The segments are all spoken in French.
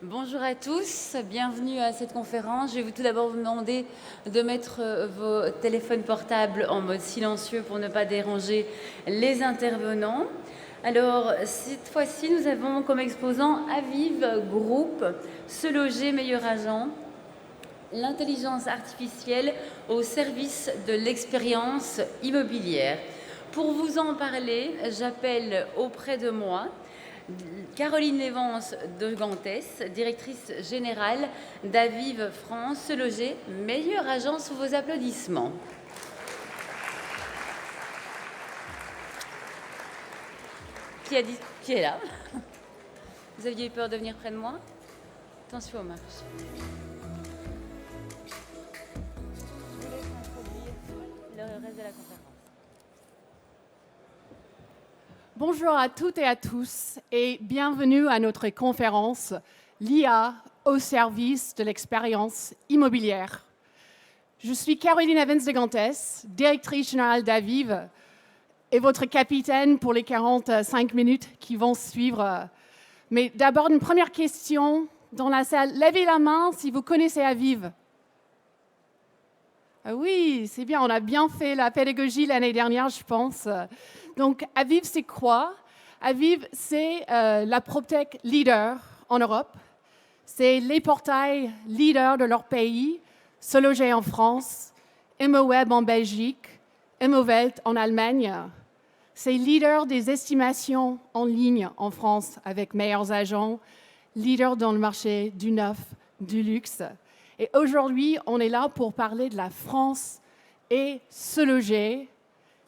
Bonjour à tous, bienvenue à cette conférence. Je vais tout d'abord vous demander de mettre vos téléphones portables en mode silencieux pour ne pas déranger les intervenants. Alors, cette fois-ci, nous avons comme exposant Aviv Group, Se Loger Meilleur Agent, l'intelligence artificielle au service de l'expérience immobilière. Pour vous en parler, j'appelle auprès de moi Caroline Lévance de Gantès, directrice générale d'Aviv France, Se Loger, meilleur agent sous vos applaudissements. Qui est là? Vous aviez eu peur de venir près de moi? Attention aux marches. Je vous laisse introduire le reste de la conférence. Bonjour à toutes et à tous et bienvenue à notre conférence l'IA au service de l'expérience immobilière. Je suis Caroline Evans de Gantès, directrice générale d'Aviv et votre capitaine pour les 45 minutes qui vont suivre. Mais d'abord, une première question dans la salle. Levez la main si vous connaissez Aviv. Ah oui, c'est bien, on a bien fait la pédagogie l'année dernière, je pense. Donc, Aviv, c'est quoi? Aviv, c'est la PropTech leader en Europe. C'est les portails leaders de leur pays, Se Loger en France, ImmoWeb en Belgique, ImmoWelt en Allemagne. C'est leader des estimations en ligne en France avec Meilleurs Agents, leader dans le marché du neuf, du luxe. Et aujourd'hui, on est là pour parler de la France et Se Loger,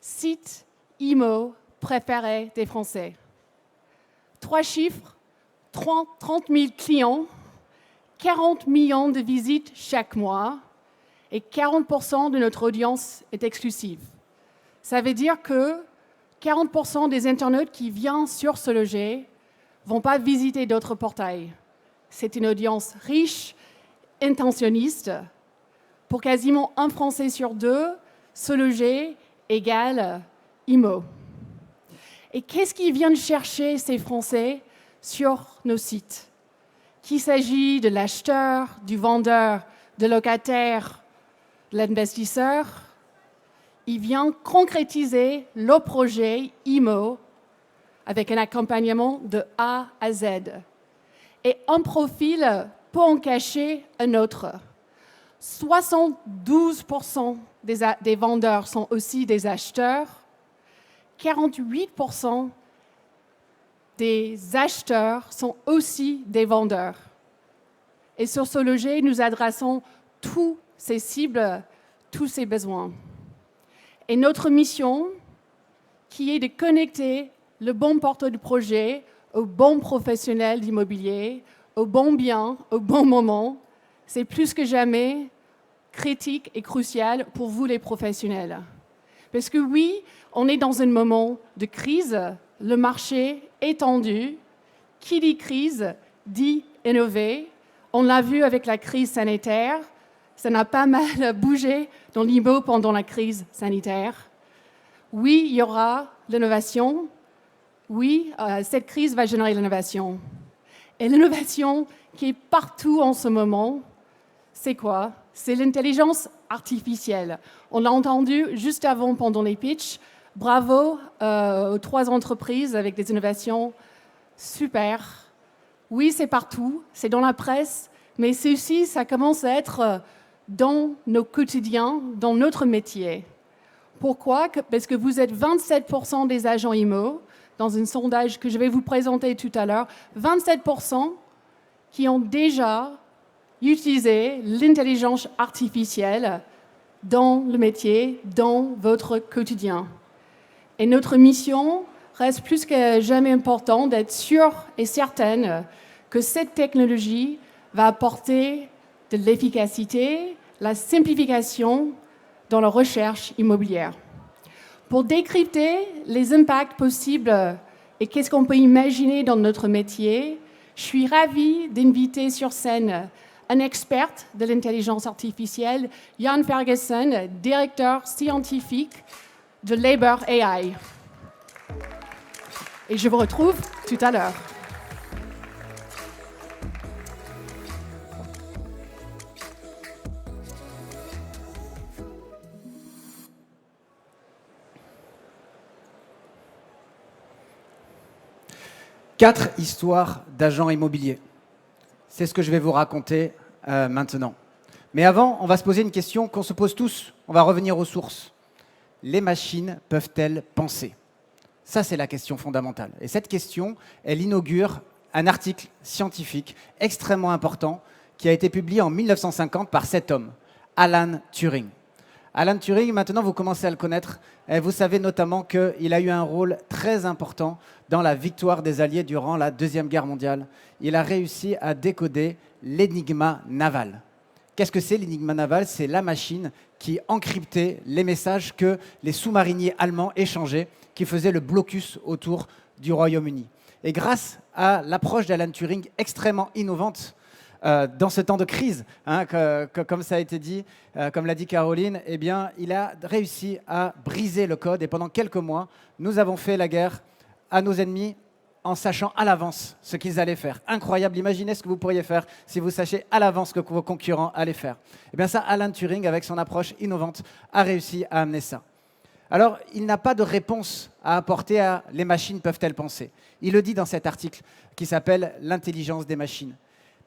site IMO préféré des Français. 3 chiffres, 30 000 clients, 40 millions de visites chaque mois et 40% de notre audience est exclusive. Ça veut dire que 40% des internautes qui viennent sur Se Loger ne vont pas visiter d'autres portails. C'est une audience riche, intentionniste. Pour quasiment un Français sur deux, Se Loger égale IMO. Et qu'est-ce qu'ils viennent chercher, ces Français, sur nos sites? Qu'il s'agit de l'acheteur, du vendeur, de locataire, de l'investisseur, ils viennent concrétiser le projet IMO avec un accompagnement de A à Z. Et un profil peut en cacher un autre. 72% des vendeurs sont aussi des acheteurs. 48% des acheteurs sont aussi des vendeurs. Et sur Se Loger, nous adressons tous ces cibles, tous ces besoins. Et notre mission, qui est de connecter le bon porteur de projet au bon professionnel d'immobilier, au bon bien, au bon moment, c'est plus que jamais critique et crucial pour vous les professionnels. Parce que oui, on est dans un moment de crise, le marché est tendu. Qui dit crise dit innover. On l'a vu avec la crise sanitaire, ça n'a pas mal bougé dans l'IMO pendant la crise sanitaire. Oui, il y aura l'innovation. Oui, cette crise va générer l'innovation. Et l'innovation qui est partout en ce moment, c'est quoi? C'est l'intelligence artificielle. On l'a entendu juste avant pendant les pitchs. Bravo aux 3 entreprises avec des innovations super. Oui, c'est partout, c'est dans la presse, mais ceci, ça commence à être dans nos quotidiens, dans notre métier. Pourquoi? Parce que vous êtes 27% des agents IMO, dans un sondage que je vais vous présenter tout à l'heure, 27% qui ont déjà utilisé l'intelligence artificielle dans le métier, dans votre quotidien. Et notre mission reste plus que jamais important d'être sûre et certaine que cette technologie va apporter de l'efficacité, la simplification dans la recherche immobilière. Pour décrypter les impacts possibles et qu'est-ce qu'on peut imaginer dans notre métier, je suis ravie d'inviter sur scène un expert de l'intelligence artificielle, Jan Ferguson, directeur scientifique de Labor AI. Et je vous retrouve tout à l'heure. 4 histoires d'agents immobiliers. C'est ce que je vais vous raconter maintenant. Mais avant, on va se poser une question qu'on se pose tous. On va revenir aux sources. Les machines peuvent-elles penser? Ça, c'est la question fondamentale. Et cette question, elle inaugure un article scientifique extrêmement important qui a été publié en 1950 par cet homme, Alan Turing. Alan Turing, maintenant, vous commencez à le connaître. Et vous savez notamment qu'il a eu un rôle très important dans la victoire des Alliés durant la Deuxième Guerre mondiale. Il a réussi à décoder l'énigma naval. Qu'est-ce que c'est l'énigma naval? C'est la machine qui encryptait les messages que les sous-mariniers allemands échangeaient, qui faisaient le blocus autour du Royaume-Uni. Et grâce à l'approche d'Alan Turing extrêmement innovante, dans ce temps de crise, hein, comme ça a été dit, comme l'a dit Caroline, eh bien, il a réussi à briser le code. Et pendant quelques mois, nous avons fait la guerre à nos ennemis en sachant à l'avance ce qu'ils allaient faire. Incroyable, imaginez ce que vous pourriez faire si vous sachiez à l'avance ce que vos concurrents allaient faire. Eh bien ça, Alan Turing, avec son approche innovante, a réussi à amener ça. Alors, il n'a pas de réponse à apporter à « les machines peuvent-elles penser ?» Il le dit dans cet article qui s'appelle « L'intelligence des machines ».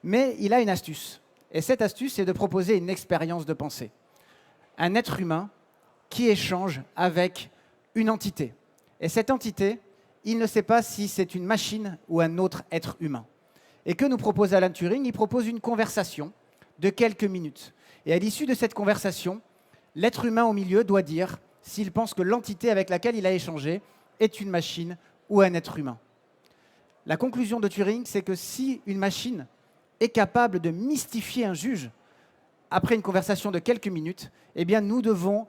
Mais il a une astuce. Et cette astuce, c'est de proposer une expérience de pensée. Un être humain qui échange avec une entité. Et cette entité, il ne sait pas si c'est une machine ou un autre être humain. Et que nous propose Alan Turing? Il propose une conversation de quelques minutes. Et à l'issue de cette conversation, l'être humain au milieu doit dire s'il pense que l'entité avec laquelle il a échangé est une machine ou un être humain. La conclusion de Turing, c'est que si une machine est capable de mystifier un juge après une conversation de quelques minutes, eh bien nous devons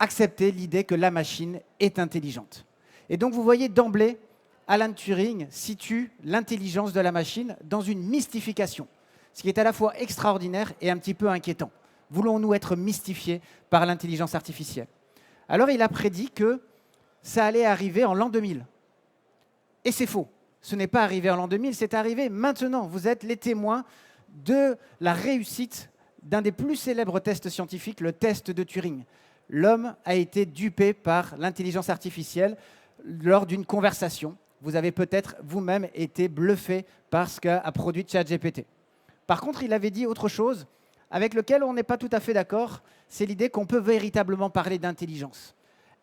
accepter l'idée que la machine est intelligente. Et donc vous voyez d'emblée, Alan Turing situe l'intelligence de la machine dans une mystification, ce qui est à la fois extraordinaire et un petit peu inquiétant. Voulons-nous être mystifiés par l'intelligence artificielle? Alors il a prédit que ça allait arriver en l'an 2000. Et c'est faux. Ce n'est pas arrivé en l'an 2000, c'est arrivé maintenant. Vous êtes les témoins de la réussite d'un des plus célèbres tests scientifiques, le test de Turing. L'homme a été dupé par l'intelligence artificielle lors d'une conversation. Vous avez peut-être vous-même été bluffé par ce qu'a produit ChatGPT. Par contre, il avait dit autre chose avec lequel on n'est pas tout à fait d'accord, c'est l'idée qu'on peut véritablement parler d'intelligence.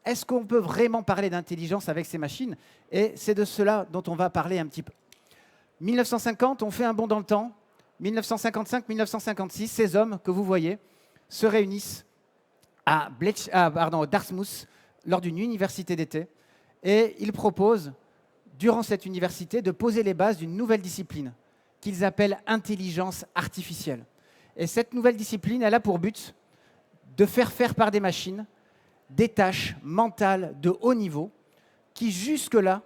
Est-ce qu'on peut vraiment parler d'intelligence avec ces machines? Et c'est de cela dont on va parler un petit peu. 1950, on fait un bond dans le temps. 1955-1956, ces hommes que vous voyez se réunissent à Dartmouth lors d'une université d'été. Et ils proposent, durant cette université, de poser les bases d'une nouvelle discipline qu'ils appellent intelligence artificielle. Et cette nouvelle discipline, elle a pour but de faire par des machines des tâches mentales de haut niveau qui, jusque-là,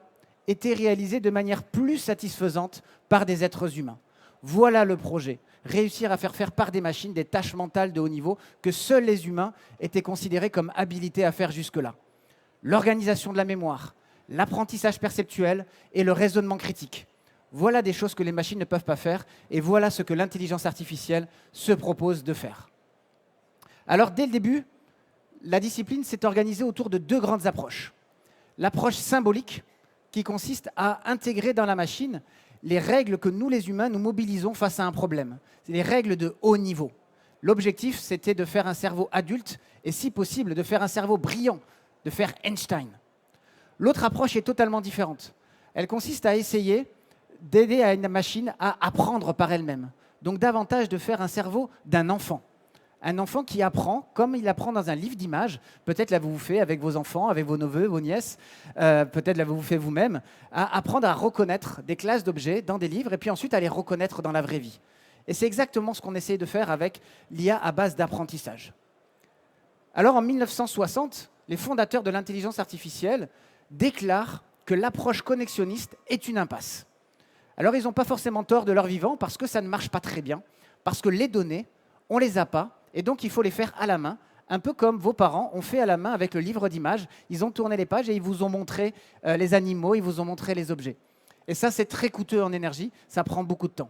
étaient réalisées de manière plus satisfaisante par des êtres humains. Voilà le projet. Réussir à faire par des machines des tâches mentales de haut niveau que seuls les humains étaient considérés comme habilités à faire jusque-là. L'organisation de la mémoire, l'apprentissage perceptuel et le raisonnement critique. Voilà des choses que les machines ne peuvent pas faire et voilà ce que l'intelligence artificielle se propose de faire. Alors, dès le début, la discipline s'est organisée autour de deux grandes approches. L'approche symbolique, qui consiste à intégrer dans la machine les règles que nous, les humains, nous mobilisons face à un problème. C'est les règles de haut niveau. L'objectif, c'était de faire un cerveau adulte et, si possible, de faire un cerveau brillant, de faire Einstein. L'autre approche est totalement différente. Elle consiste à essayer d'aider à une machine à apprendre par elle-même. Donc davantage de faire un cerveau d'un enfant. Un enfant qui apprend comme il apprend dans un livre d'images. Peut-être l'avez-vous fait avec vos enfants, avec vos neveux, vos nièces. Peut-être l'avez-vous fait vous-même. À apprendre à reconnaître des classes d'objets dans des livres et puis ensuite à les reconnaître dans la vraie vie. Et c'est exactement ce qu'on essaye de faire avec l'IA à base d'apprentissage. Alors en 1960, les fondateurs de l'intelligence artificielle déclarent que l'approche connexionniste est une impasse. Alors ils n'ont pas forcément tort de leur vivant parce que ça ne marche pas très bien, parce que les données, on ne les a pas, et donc il faut les faire à la main, un peu comme vos parents ont fait à la main avec le livre d'images. Ils ont tourné les pages et ils vous ont montré les animaux, ils vous ont montré les objets. Et ça, c'est très coûteux en énergie, ça prend beaucoup de temps.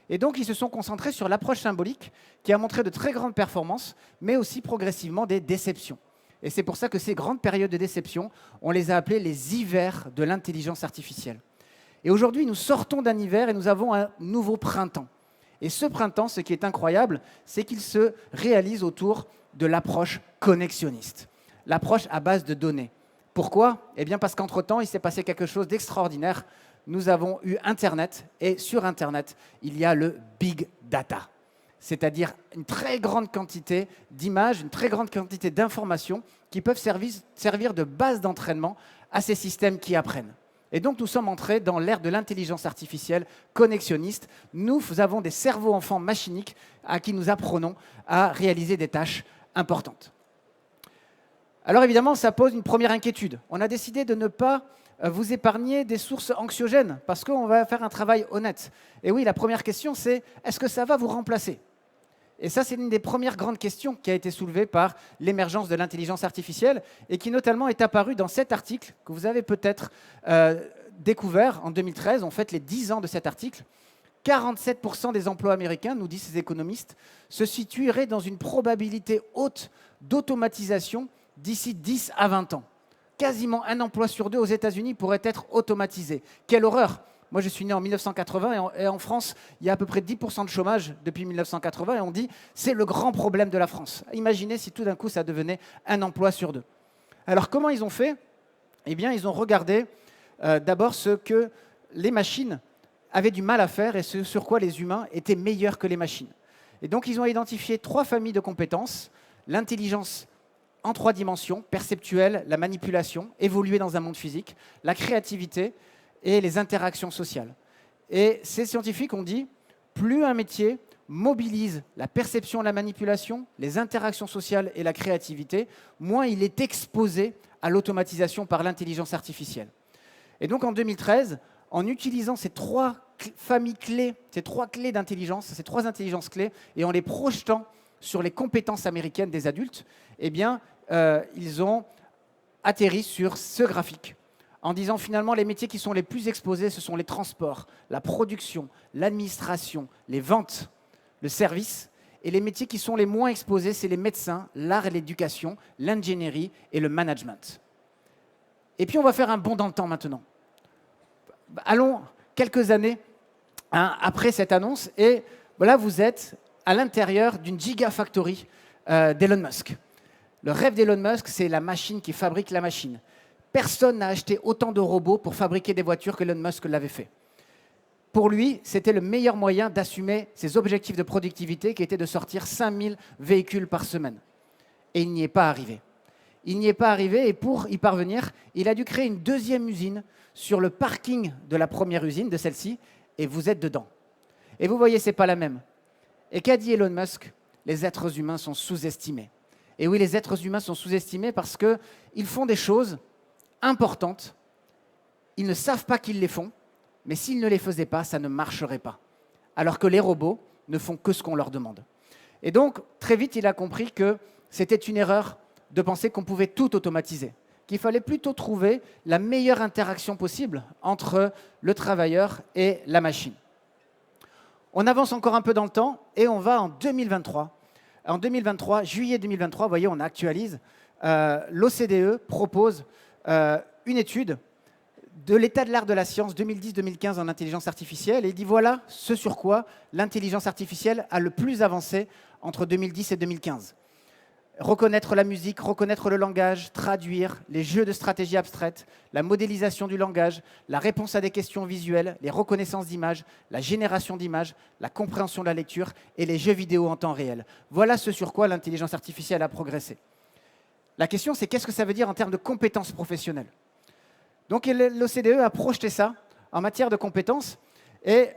Et donc ils se sont concentrés sur l'approche symbolique qui a montré de très grandes performances, mais aussi progressivement des déceptions. Et c'est pour ça que ces grandes périodes de déception, on les a appelées les hivers de l'intelligence artificielle. Et aujourd'hui, nous sortons d'un hiver et nous avons un nouveau printemps. Et ce printemps, ce qui est incroyable, c'est qu'il se réalise autour de l'approche connexionniste, l'approche à base de données. Pourquoi? Eh bien parce qu'entre-temps, il s'est passé quelque chose d'extraordinaire. Nous avons eu Internet, et sur Internet, il y a le big data, c'est-à-dire une très grande quantité d'images, une très grande quantité d'informations qui peuvent servir de base d'entraînement à ces systèmes qui apprennent. Et donc, nous sommes entrés dans l'ère de l'intelligence artificielle connexionniste. Nous avons des cerveaux enfants machiniques à qui nous apprenons à réaliser des tâches importantes. Alors évidemment, ça pose une première inquiétude. On a décidé de ne pas vous épargner des sources anxiogènes parce qu'on va faire un travail honnête. Et oui, la première question, c'est est-ce que ça va vous remplacer? Et ça, c'est l'une des premières grandes questions qui a été soulevée par l'émergence de l'intelligence artificielle et qui notamment est apparue dans cet article que vous avez peut-être découvert en 2013. On fête les 10 ans de cet article. 47% des emplois américains, nous disent ces économistes, se situeraient dans une probabilité haute d'automatisation d'ici 10 à 20 ans. Quasiment un emploi sur deux aux États-Unis pourrait être automatisé. Quelle horreur! Moi, je suis né en 1980 et en France, il y a à peu près 10% de chômage depuis 1980 et on dit c'est le grand problème de la France. Imaginez si tout d'un coup, ça devenait un emploi sur deux. Alors, comment ils ont fait? Eh bien, ils ont regardé d'abord ce que les machines avaient du mal à faire et ce sur quoi les humains étaient meilleurs que les machines. Et donc, ils ont identifié 3 familles de compétences. L'intelligence en 3 dimensions, perceptuelle, la manipulation, évoluer dans un monde physique, la créativité et les interactions sociales. Et ces scientifiques ont dit, plus un métier mobilise la perception, la manipulation, les interactions sociales et la créativité, moins il est exposé à l'automatisation par l'intelligence artificielle. Et donc en 2013, en utilisant ces 3 familles clés, ces 3 clés d'intelligence, ces 3 intelligences clés, et en les projetant sur les compétences américaines des adultes, eh bien, ils ont atterri sur ce graphique en disant finalement les métiers qui sont les plus exposés, ce sont les transports, la production, l'administration, les ventes, le service. Et les métiers qui sont les moins exposés, c'est les médecins, l'art et l'éducation, l'ingénierie et le management. Et puis on va faire un bond dans le temps maintenant. Allons quelques années après cette annonce et voilà, vous êtes à l'intérieur d'une gigafactory d'Elon Musk. Le rêve d'Elon Musk, c'est la machine qui fabrique la machine. Personne n'a acheté autant de robots pour fabriquer des voitures qu'Elon Musk l'avait fait. Pour lui, c'était le meilleur moyen d'assumer ses objectifs de productivité qui étaient de sortir 5000 véhicules par semaine. Et il n'y est pas arrivé. Il n'y est pas arrivé et pour y parvenir, il a dû créer une deuxième usine sur le parking de la première usine, de celle-ci, et vous êtes dedans. Et vous voyez, ce n'est pas la même. Et qu'a dit Elon Musk? Les êtres humains sont sous-estimés. Et oui, les êtres humains sont sous-estimés parce qu'ils font des choses importantes. Ils ne savent pas qu'ils les font, mais s'ils ne les faisaient pas, ça ne marcherait pas. Alors que les robots ne font que ce qu'on leur demande. Et donc, très vite, il a compris que c'était une erreur de penser qu'on pouvait tout automatiser, qu'il fallait plutôt trouver la meilleure interaction possible entre le travailleur et la machine. On avance encore un peu dans le temps et on va en 2023. En 2023, juillet 2023, vous voyez, on actualise, l'OCDE propose une étude de l'état de l'art de la science 2010-2015 en intelligence artificielle et dit voilà ce sur quoi l'intelligence artificielle a le plus avancé entre 2010 et 2015. Reconnaître la musique, reconnaître le langage, traduire, les jeux de stratégie abstraite, la modélisation du langage, la réponse à des questions visuelles, les reconnaissances d'images, la génération d'images, la compréhension de la lecture et les jeux vidéo en temps réel. Voilà ce sur quoi l'intelligence artificielle a progressé. La question, c'est qu'est-ce que ça veut dire en termes de compétences professionnelles? Donc l'OCDE a projeté ça en matière de compétences et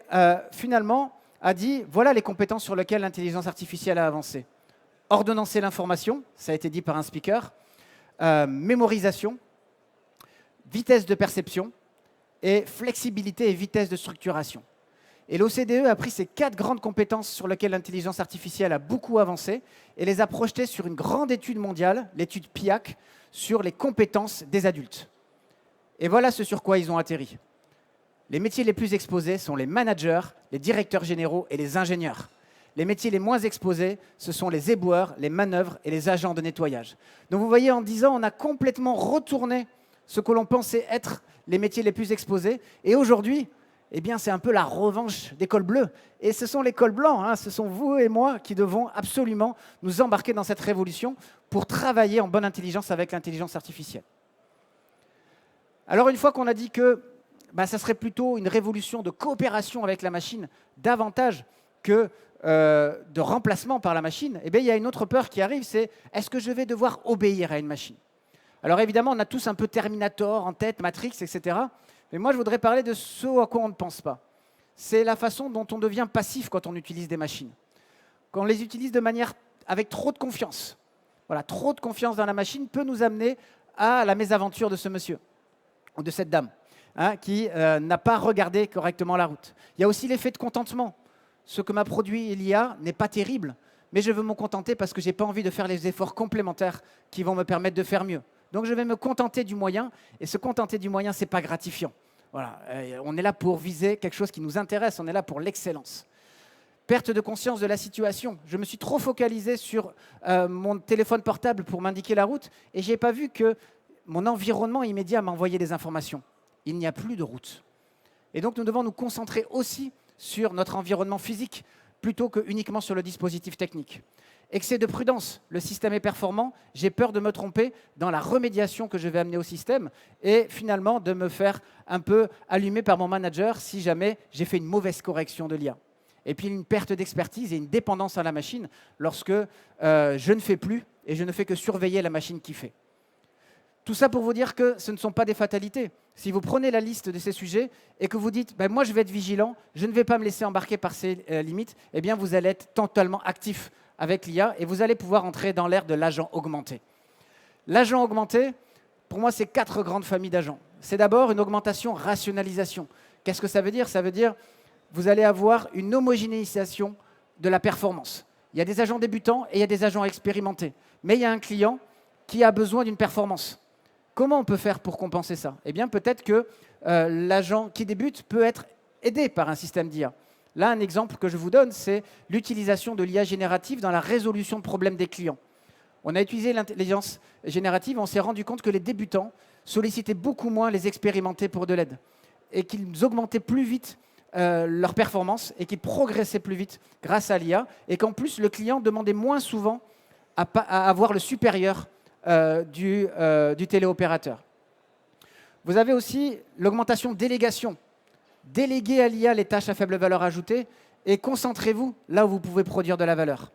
finalement a dit voilà les compétences sur lesquelles l'intelligence artificielle a avancé. Ordonnancer l'information, ça a été dit par un speaker, mémorisation, vitesse de perception et flexibilité et vitesse de structuration. Et l'OCDE a pris ces 4 grandes compétences sur lesquelles l'intelligence artificielle a beaucoup avancé et les a projetées sur une grande étude mondiale, l'étude PIAC, sur les compétences des adultes. Et voilà ce sur quoi ils ont atterri. Les métiers les plus exposés sont les managers, les directeurs généraux et les ingénieurs. Les métiers les moins exposés, ce sont les éboueurs, les manœuvres et les agents de nettoyage. Donc vous voyez, en 10 ans, on a complètement retourné ce que l'on pensait être les métiers les plus exposés. Et aujourd'hui, eh bien, c'est un peu la revanche des cols bleus. Et ce sont les cols blancs, hein, ce sont vous et moi qui devons absolument nous embarquer dans cette révolution pour travailler en bonne intelligence avec l'intelligence artificielle. Alors, une fois qu'on a dit que ça serait plutôt une révolution de coopération avec la machine, davantage que de remplacement par la machine, eh bien, il y a une autre peur qui arrive, c'est est-ce que je vais devoir obéir à une machine? Alors évidemment, on a tous un peu Terminator en tête, Matrix, etc. Mais moi, je voudrais parler de ce à quoi on ne pense pas. C'est la façon dont on devient passif quand on utilise des machines. Quand on les utilise de manière avec trop de confiance. Voilà, trop de confiance dans la machine peut nous amener à la mésaventure de ce monsieur ou de cette dame qui n'a pas regardé correctement la route. Il y a aussi l'effet de contentement. Ce que m'a produit l'IA n'est pas terrible, mais je veux me contenter parce que je n'ai pas envie de faire les efforts complémentaires qui vont me permettre de faire mieux. Donc je vais me contenter du moyen, et se contenter du moyen, ce n'est pas gratifiant. Voilà, on est là pour viser quelque chose qui nous intéresse, on est là pour l'excellence. Perte de conscience de la situation. Je me suis trop focalisé sur mon téléphone portable pour m'indiquer la route, et je n'ai pas vu que mon environnement immédiat m'a envoyé des informations. Il n'y a plus de route. Et donc nous devons nous concentrer aussi sur notre environnement physique, plutôt que uniquement sur le dispositif technique. Excès de prudence, le système est performant, j'ai peur de me tromper dans la remédiation que je vais amener au système et finalement de me faire un peu allumer par mon manager si jamais j'ai fait une mauvaise correction de l'IA. Et puis une perte d'expertise et une dépendance à la machine lorsque je ne fais plus et je ne fais que surveiller la machine qui fait. Tout ça pour vous dire que ce ne sont pas des fatalités. Si vous prenez la liste de ces sujets et que vous dites moi je vais être vigilant, je ne vais pas me laisser embarquer par ces limites, eh bien vous allez être totalement actif avec l'IA et vous allez pouvoir entrer dans l'ère de l'agent augmenté. L'agent augmenté, pour moi, c'est 4 grandes familles d'agents. C'est d'abord une augmentation rationalisation. Qu'est-ce que ça veut dire? Ça veut dire vous allez avoir une homogénéisation de la performance. Il y a des agents débutants et il y a des agents expérimentés. Mais il y a un client qui a besoin d'une performance. Comment on peut faire pour compenser ça? Eh bien, peut-être que l'agent qui débute peut être aidé par un système d'IA. Là, un exemple que je vous donne, c'est l'utilisation de l'IA générative dans la résolution de problèmes des clients. On a utilisé l'intelligence générative, on s'est rendu compte que les débutants sollicitaient beaucoup moins les expérimentés pour de l'aide et qu'ils augmentaient plus vite leur performance et qu'ils progressaient plus vite grâce à l'IA et qu'en plus, le client demandait moins souvent à avoir le supérieur du téléopérateur. Vous avez aussi l'augmentation délégation. Déléguez à l'IA les tâches à faible valeur ajoutée et concentrez-vous là où vous pouvez produire de la valeur.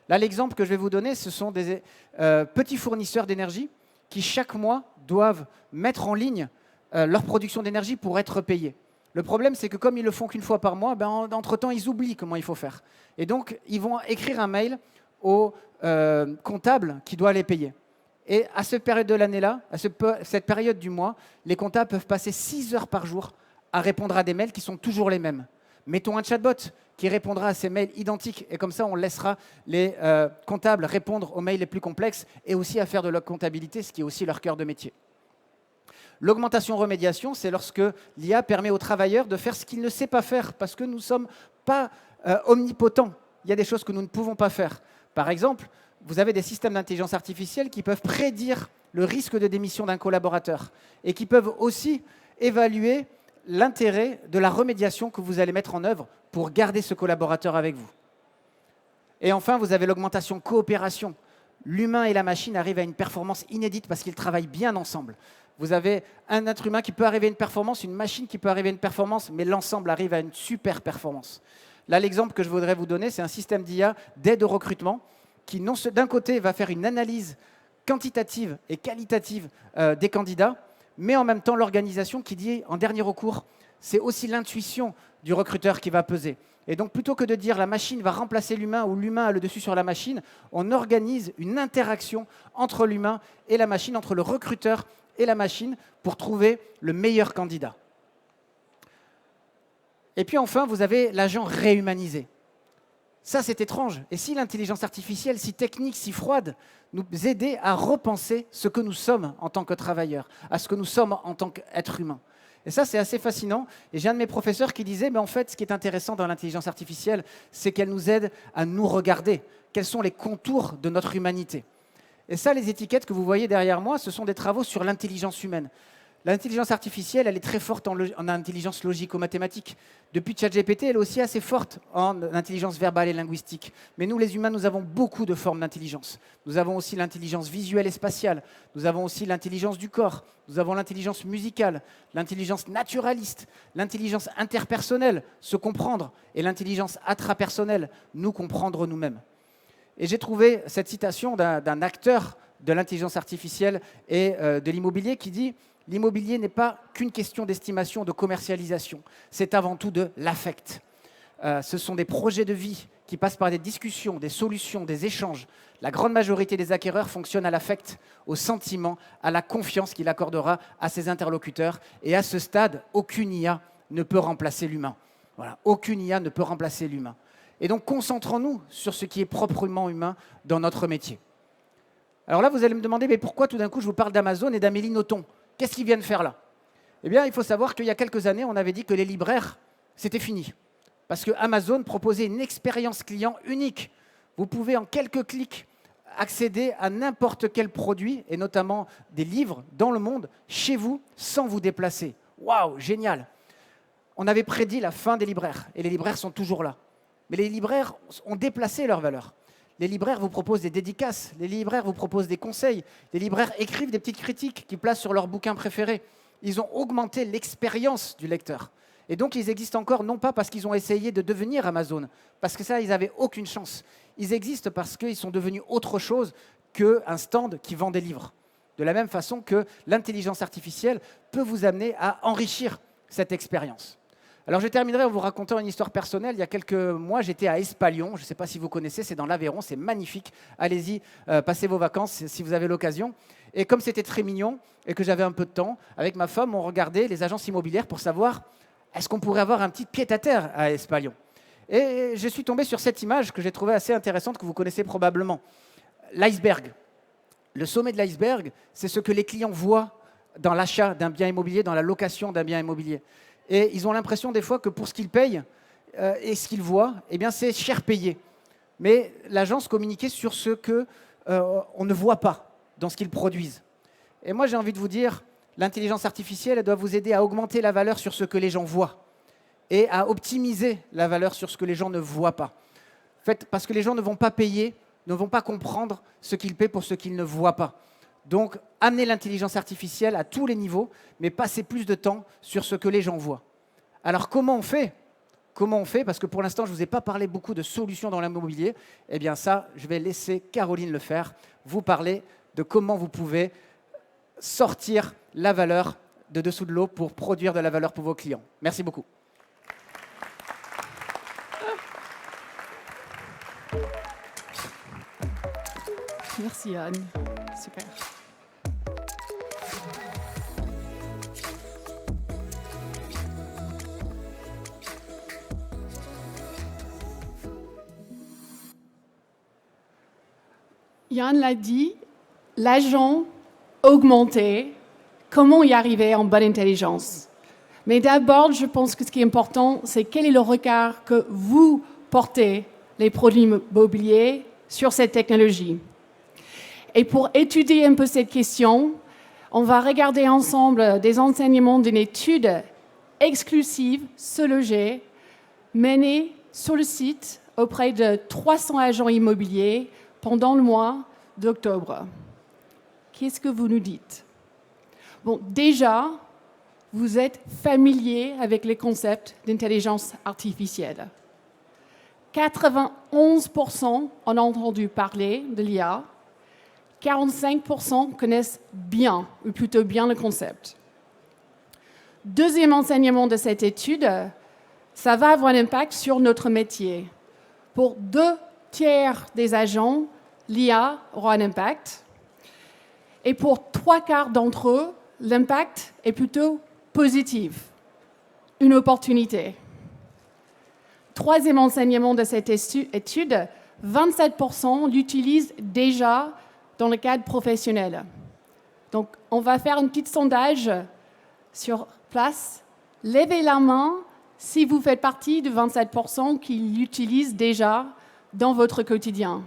Là, l'exemple que je vais vous donner, ce sont des petits fournisseurs d'énergie qui, chaque mois, doivent mettre en ligne leur production d'énergie pour être payés. Le problème, c'est que comme ils le font qu'une fois par mois, entre-temps, ils oublient comment il faut faire. Et donc, ils vont écrire un mail au comptable qui doit les payer. Et à cette période de l'année-là, à cette période du mois, les comptables peuvent passer 6 heures par jour à répondre à des mails qui sont toujours les mêmes. Mettons un chatbot qui répondra à ces mails identiques et comme ça, on laissera les comptables répondre aux mails les plus complexes et aussi à faire de la comptabilité, ce qui est aussi leur cœur de métier. L'augmentation remédiation, c'est lorsque l'IA permet aux travailleurs de faire ce qu'il ne sait pas faire parce que nous ne sommes pas omnipotents. Il y a des choses que nous ne pouvons pas faire. Par exemple, vous avez des systèmes d'intelligence artificielle qui peuvent prédire le risque de démission d'un collaborateur et qui peuvent aussi évaluer l'intérêt de la remédiation que vous allez mettre en œuvre pour garder ce collaborateur avec vous. Et enfin, vous avez l'augmentation coopération. L'humain et la machine arrivent à une performance inédite parce qu'ils travaillent bien ensemble. Vous avez un être humain qui peut arriver à une performance, une machine qui peut arriver à une performance, mais l'ensemble arrive à une super performance. Là, l'exemple que je voudrais vous donner, c'est un système d'IA d'aide au recrutement qui, d'un côté, va faire une analyse quantitative et qualitative des candidats, mais en même temps, l'organisation qui dit, en dernier recours, c'est aussi l'intuition du recruteur qui va peser. Et donc, plutôt que de dire la machine va remplacer l'humain ou l'humain a le dessus sur la machine, on organise une interaction entre l'humain et la machine, entre le recruteur et la machine, pour trouver le meilleur candidat. Et puis enfin, vous avez l'agent réhumanisé. Ça, c'est étrange. Et si l'intelligence artificielle, si technique, si froide, nous aidait à repenser ce que nous sommes en tant que travailleurs, à ce que nous sommes en tant qu'êtres humains. Et ça, c'est assez fascinant. Et j'ai un de mes professeurs qui disait, mais en fait, ce qui est intéressant dans l'intelligence artificielle, c'est qu'elle nous aide à nous regarder. Quels sont les contours de notre humanité? Et ça, les étiquettes que vous voyez derrière moi, ce sont des travaux sur l'intelligence humaine. L'intelligence artificielle, elle est très forte en intelligence logico-mathématique. Depuis ChatGPT, elle est aussi assez forte en intelligence verbale et linguistique. Mais nous, les humains, nous avons beaucoup de formes d'intelligence. Nous avons aussi l'intelligence visuelle et spatiale. Nous avons aussi l'intelligence du corps. Nous avons l'intelligence musicale, l'intelligence naturaliste, l'intelligence interpersonnelle, se comprendre, et l'intelligence atrapersonnelle, nous comprendre nous-mêmes. Et j'ai trouvé cette citation d'un acteur de l'intelligence artificielle et de l'immobilier qui dit « L'immobilier n'est pas qu'une question d'estimation, de commercialisation, c'est avant tout de l'affect. Ce sont des projets de vie qui passent par des discussions, des solutions, des échanges. La grande majorité des acquéreurs fonctionnent à l'affect, au sentiment, à la confiance qu'il accordera à ses interlocuteurs. Et à ce stade, aucune IA ne peut remplacer l'humain. Voilà, aucune IA ne peut remplacer l'humain. Et donc, concentrons-nous sur ce qui est proprement humain dans notre métier. Alors là, vous allez me demander, mais pourquoi tout d'un coup je vous parle d'Amazon et d'Amélie Nothomb? Qu'est-ce qu'ils viennent faire là? Eh bien, il faut savoir qu'il y a quelques années, on avait dit que les libraires, c'était fini. Parce que Amazon proposait une expérience client unique. Vous pouvez en quelques clics accéder à n'importe quel produit, et notamment des livres dans le monde, chez vous, sans vous déplacer. Waouh, génial! On avait prédit la fin des libraires, et les libraires sont toujours là. Mais les libraires ont déplacé leur valeur. Les libraires vous proposent des dédicaces, les libraires vous proposent des conseils, les libraires écrivent des petites critiques qu'ils placent sur leurs bouquins préférés. Ils ont augmenté l'expérience du lecteur. Et donc, ils existent encore, non pas parce qu'ils ont essayé de devenir Amazon, parce que ça, ils n'avaient aucune chance. Ils existent parce qu'ils sont devenus autre chose qu'un stand qui vend des livres. De la même façon que l'intelligence artificielle peut vous amener à enrichir cette expérience. Alors, je terminerai en vous racontant une histoire personnelle. Il y a quelques mois, j'étais à Espalion. Je ne sais pas si vous connaissez, c'est dans l'Aveyron, c'est magnifique. Allez-y, passez vos vacances si vous avez l'occasion. Et comme c'était très mignon et que j'avais un peu de temps, avec ma femme, on regardait les agences immobilières pour savoir est-ce qu'on pourrait avoir un petit pied-à-terre à Espalion. Et je suis tombé sur cette image que j'ai trouvée assez intéressante, que vous connaissez probablement. L'iceberg. Le sommet de l'iceberg, c'est ce que les clients voient dans l'achat d'un bien immobilier, dans la location d'un bien immobilier. Et ils ont l'impression des fois que pour ce qu'ils payent et ce qu'ils voient, eh bien c'est cher payé. Mais l'agence communiquait sur ce qu'on ne voit pas dans ce qu'ils produisent. Et moi j'ai envie de vous dire, l'intelligence artificielle, elle doit vous aider à augmenter la valeur sur ce que les gens voient et à optimiser la valeur sur ce que les gens ne voient pas. En fait, parce que les gens ne vont pas payer, ne vont pas comprendre ce qu'ils paient pour ce qu'ils ne voient pas. Donc, amener l'intelligence artificielle à tous les niveaux, mais passer plus de temps sur ce que les gens voient. Alors, comment on fait? Comment on fait? Parce que pour l'instant, je ne vous ai pas parlé beaucoup de solutions dans l'immobilier. Eh bien ça, je vais laisser Caroline le faire, vous parler de comment vous pouvez sortir la valeur de dessous de l'eau pour produire de la valeur pour vos clients. Merci beaucoup. Merci Anne, super. Yann l'a dit, l'agent augmenté, comment y arriver en bonne intelligence? Mais d'abord, je pense que ce qui est important, c'est quel est le regard que vous portez, les produits immobiliers, sur cette technologie. Et pour étudier un peu cette question, on va regarder ensemble des enseignements d'une étude exclusive, Sologer, menée sur le site auprès de 300 agents immobiliers pendant le mois d'octobre. Qu'est-ce que vous nous dites? Bon, déjà, vous êtes familier avec les concepts d'intelligence artificielle. 91% en ont entendu parler de l'IA. 45% connaissent bien, ou plutôt bien, le concept. Deuxième enseignement de cette étude, ça va avoir un impact sur notre métier. Pour 2/3 des agents, l'IA aura un impact. Et pour 3/4 d'entre eux, l'impact est plutôt positif, une opportunité. Troisième enseignement de cette étude, 27% l'utilisent déjà dans le cadre professionnel. Donc, on va faire un petit sondage sur place. Levez la main si vous faites partie de 27% qui l'utilisent déjà dans votre quotidien.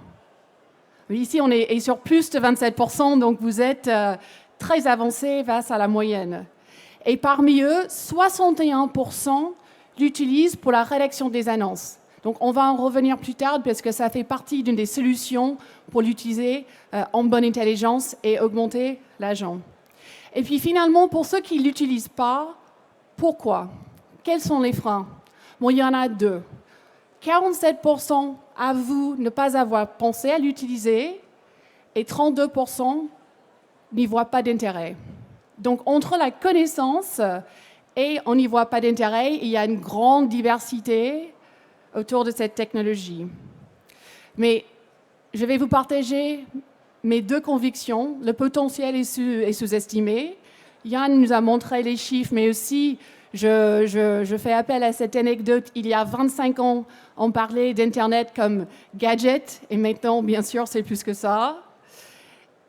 Ici, on est sur plus de 27%, donc vous êtes très avancé face à la moyenne. Et parmi eux, 61% l'utilisent pour la rédaction des annonces. Donc on va en revenir plus tard parce que ça fait partie d'une des solutions pour l'utiliser en bonne intelligence et augmenter l'agent. Et puis finalement, pour ceux qui ne l'utilisent pas, pourquoi? Quels sont les freins? Bon, il y en a deux. 47% avouent ne pas avoir pensé à l'utiliser et 32% n'y voient pas d'intérêt. Donc entre la connaissance et on n'y voit pas d'intérêt, il y a une grande diversité autour de cette technologie. Mais je vais vous partager mes deux convictions. Le potentiel est sous-estimé. Yann nous a montré les chiffres, mais aussi je fais appel à cette anecdote. Il y a 25 ans, on parlait d'Internet comme gadget, et maintenant, bien sûr, c'est plus que ça.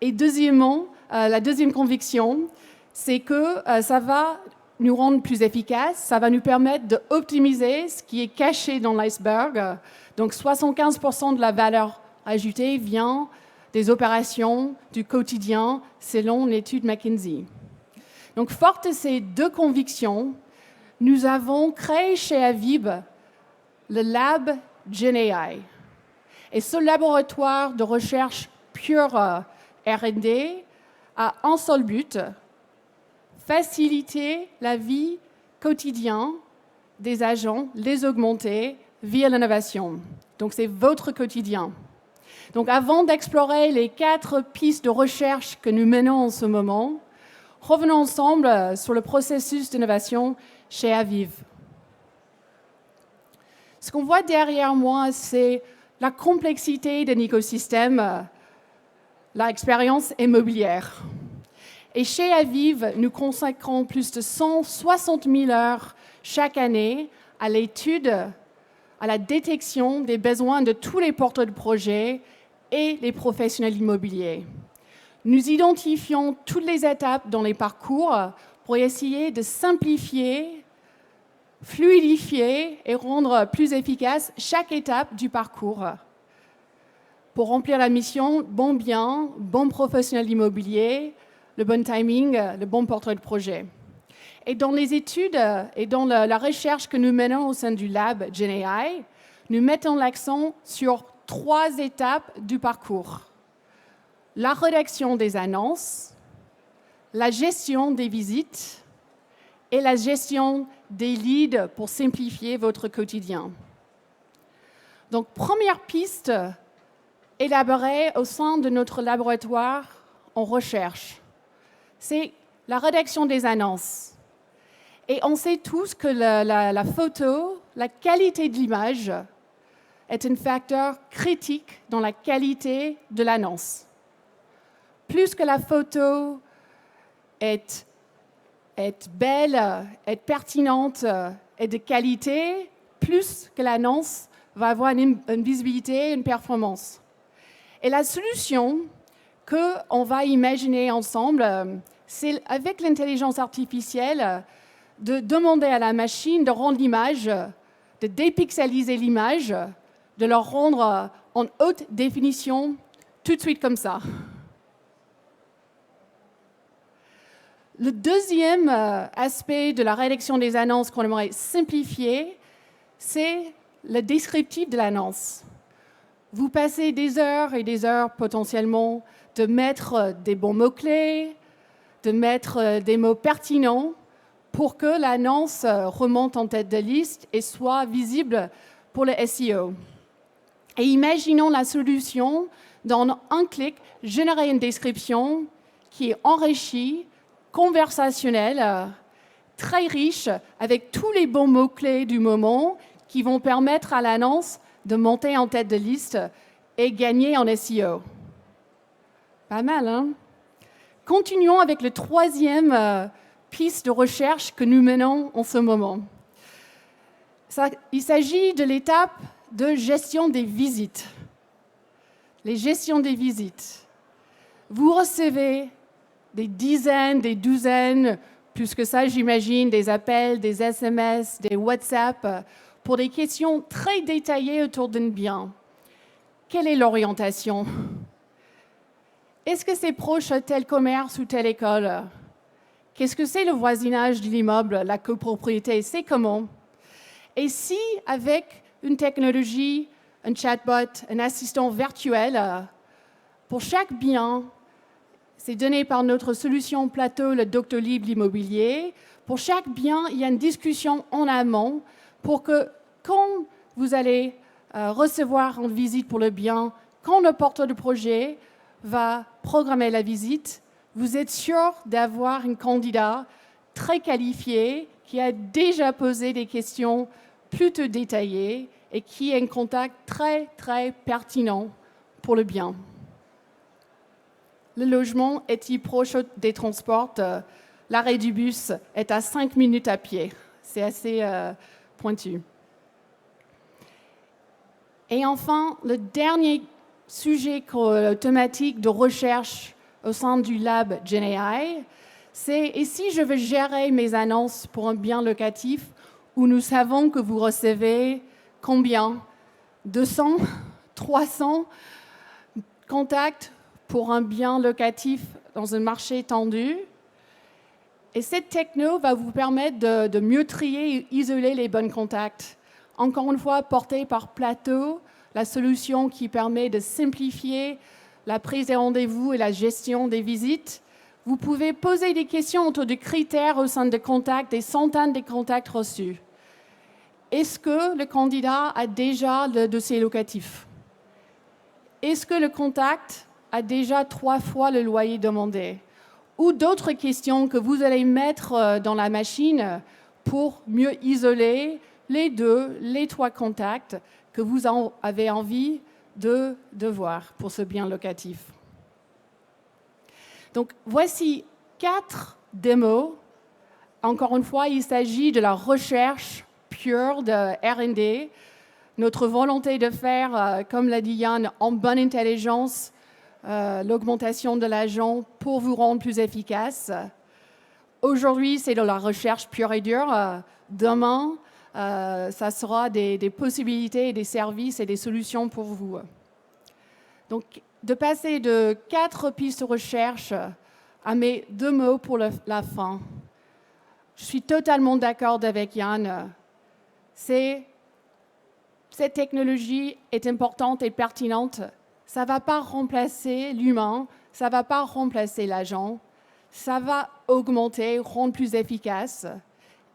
Et deuxièmement, la deuxième conviction, c'est que ça va nous rendre plus efficaces, ça va nous permettre d'optimiser ce qui est caché dans l'iceberg. Donc 75% de la valeur ajoutée vient des opérations du quotidien selon l'étude McKinsey. Donc forte de ces deux convictions, nous avons créé chez Avib le Lab GenAI. Et ce laboratoire de recherche pure R&D a un seul but: faciliter la vie quotidienne des agents, les augmenter via l'innovation. Donc c'est votre quotidien. Donc avant d'explorer les 4 pistes de recherche que nous menons en ce moment, revenons ensemble sur le processus d'innovation chez Aviv. Ce qu'on voit derrière moi, c'est la complexité d'un écosystème, l'expérience immobilière. Et chez Aviv, nous consacrons plus de 160 000 heures chaque année à l'étude, à la détection des besoins de tous les porteurs de projets et les professionnels immobiliers. Nous identifions toutes les étapes dans les parcours pour essayer de simplifier, fluidifier et rendre plus efficace chaque étape du parcours. Pour remplir la mission, bon bien, bon professionnel immobilier, le bon timing, le bon portrait de projet. Et dans les études et dans la recherche que nous menons au sein du Lab GenAI, nous mettons l'accent sur 3 étapes du parcours: la rédaction des annonces, la gestion des visites et la gestion des leads pour simplifier votre quotidien. Donc, première piste élaborée au sein de notre laboratoire en recherche, c'est la rédaction des annonces. Et on sait tous que la photo, la qualité de l'image est un facteur critique dans la qualité de l'annonce. Plus que la photo est belle, est pertinente, est de qualité, plus que l'annonce va avoir une visibilité, une performance. Et la solution qu'on va imaginer ensemble, c'est avec l'intelligence artificielle de demander à la machine de rendre l'image, de dépixeliser l'image, de la rendre en haute définition tout de suite comme ça. Le deuxième aspect de la rédaction des annonces qu'on aimerait simplifier, c'est le descriptif de l'annonce. Vous passez des heures et des heures potentiellement de mettre des bons mots-clés, de mettre des mots pertinents pour que l'annonce remonte en tête de liste et soit visible pour le SEO. Et imaginons la solution dans un clic, générer une description qui est enrichie, conversationnelle, très riche, avec tous les bons mots-clés du moment qui vont permettre à l'annonce de monter en tête de liste et gagner en SEO. Pas mal, hein? Continuons avec le troisième piste de recherche que nous menons en ce moment. Il s'agit de l'étape de gestion des visites. Les gestions des visites. Vous recevez des dizaines, des douzaines, plus que ça, j'imagine, des appels, des SMS, des WhatsApp, pour des questions très détaillées autour d'un bien. Quelle est l'orientation? Est-ce que c'est proche à tel commerce ou telle école? Qu'est-ce que c'est le voisinage de l'immeuble, la copropriété? C'est comment? Et si, avec une technologie, un chatbot, un assistant virtuel, pour chaque bien, c'est donné par notre solution plateau, le Doctolib de l'immobilier, pour chaque bien, il y a une discussion en amont pour que quand vous allez recevoir une visite pour le bien, quand le porteur de projet va programmer la visite, vous êtes sûr d'avoir un candidat très qualifié qui a déjà posé des questions plutôt détaillées et qui a un contact très, très pertinent pour le bien. Le logement est-il proche des transports? L'arrêt du bus est à 5 minutes à pied. C'est assez pointu. Et enfin, le dernier sujet thématique de recherche au sein du lab GenAI, c'est « et si je veux gérer mes annonces pour un bien locatif où nous savons que vous recevez combien? 200, 300 contacts pour un bien locatif dans un marché tendu. Et cette techno va vous permettre de mieux trier et isoler les bons contacts. Encore une fois, portée par Plateau, la solution qui permet de simplifier la prise des rendez-vous et la gestion des visites. Vous pouvez poser des questions autour de critères au sein de contacts, des centaines de contacts reçus. Est-ce que le candidat a déjà le dossier locatif? Est-ce que le contact a déjà 3 fois le loyer demandé? Ou d'autres questions que vous allez mettre dans la machine pour mieux isoler les 2, les 3 contacts que vous avez envie de voir pour ce bien locatif. Donc, voici 4 démos. Encore une fois, il s'agit de la recherche pure de R&D, notre volonté de faire, comme l'a dit Yann, en bonne intelligence, l'augmentation de l'agent pour vous rendre plus efficace. Aujourd'hui, c'est de la recherche pure et dure. Demain, ça sera des possibilités, des services et des solutions pour vous. Donc, de passer de 4 pistes de recherche à mes 2 mots pour la fin. Je suis totalement d'accord avec Yann. Cette technologie est importante et pertinente. Ça ne va pas remplacer l'humain, ça ne va pas remplacer l'agent. Ça va augmenter, rendre plus efficace.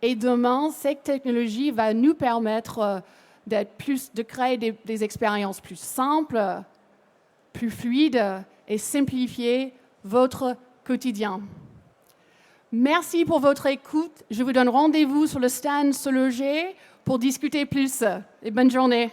Et demain, cette technologie va nous permettre de créer des expériences plus simples, plus fluides et simplifier votre quotidien. Merci pour votre écoute. Je vous donne rendez-vous sur le stand Se Loger pour discuter plus. Et bonne journée.